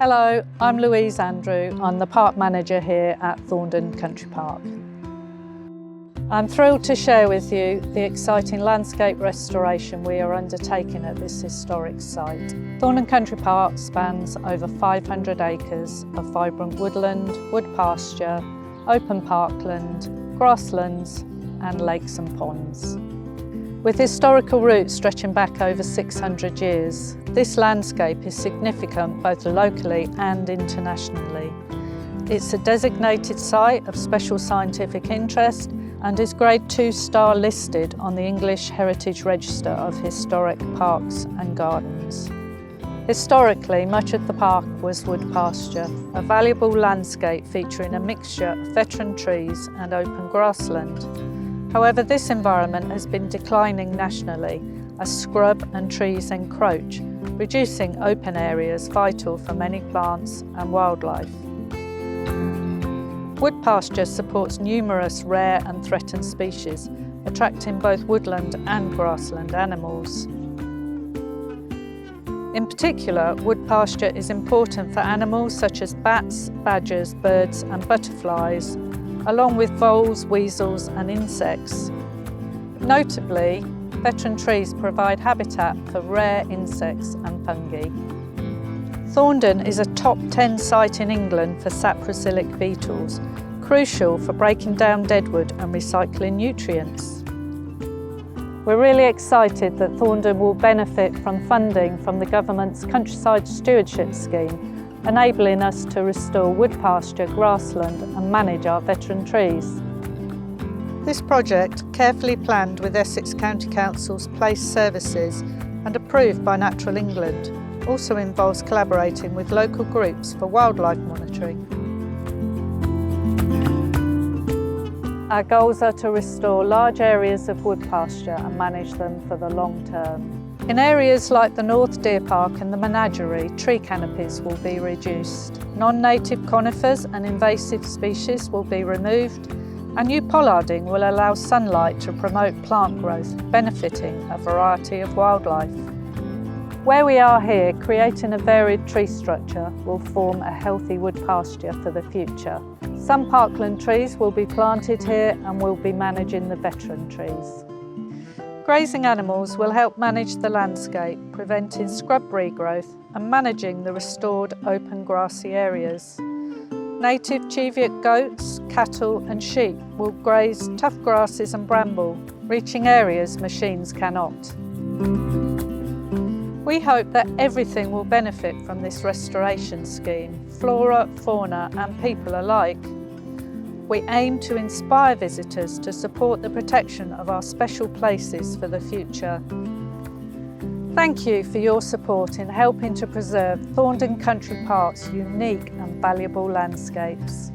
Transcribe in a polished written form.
Hello, I'm Louise Andrew. I'm the Park Manager here at Thorndon Country Park. I'm thrilled to share with you the exciting landscape restoration we are undertaking at this historic site. Thorndon Country Park spans over 500 acres of vibrant woodland, wood pasture, open parkland, grasslands and lakes and ponds. With historical roots stretching back over 600 years, this landscape is significant both locally and internationally. It's a designated site of special scientific interest and is Grade 2 star listed on the English Heritage Register of Historic Parks and Gardens. Historically, much of the park was wood pasture, a valuable landscape featuring a mixture of veteran trees and open grassland. However, this environment has been declining nationally as scrub and trees encroach, reducing open areas vital for many plants and wildlife. Wood pasture supports numerous rare and threatened species, attracting both woodland and grassland animals. In particular, wood pasture is important for animals such as bats, badgers, birds and butterflies, along with voles, weasels and insects. Notably, veteran trees provide habitat for rare insects and fungi. Thorndon is a top 10 site in England for saprophilic beetles, crucial for breaking down deadwood and recycling nutrients. We're really excited that Thorndon will benefit from funding from the government's Countryside Stewardship Scheme, enabling us to restore wood pasture, grassland and manage our veteran trees. This project, carefully planned with Essex County Council's Place Services and approved by Natural England, also involves collaborating with local groups for wildlife monitoring. Our goals are to restore large areas of wood pasture and manage them for the long term. In areas like the North Deer Park and the Menagerie, tree canopies will be reduced. Non-native conifers and invasive species will be removed, and new pollarding will allow sunlight to promote plant growth, benefiting a variety of wildlife. Where we are here, creating a varied tree structure will form a healthy wood pasture for the future. Some parkland trees will be planted here and we'll be managing the veteran trees. Grazing animals will help manage the landscape, preventing scrub regrowth and managing the restored open grassy areas. Native Cheviot goats, cattle and sheep will graze tough grasses and bramble, reaching areas machines cannot. We hope that everything will benefit from this restoration scheme, flora, fauna and people alike. We aim to inspire visitors to support the protection of our special places for the future. Thank you for your support in helping to preserve Thorndon Country Park's unique and valuable landscapes.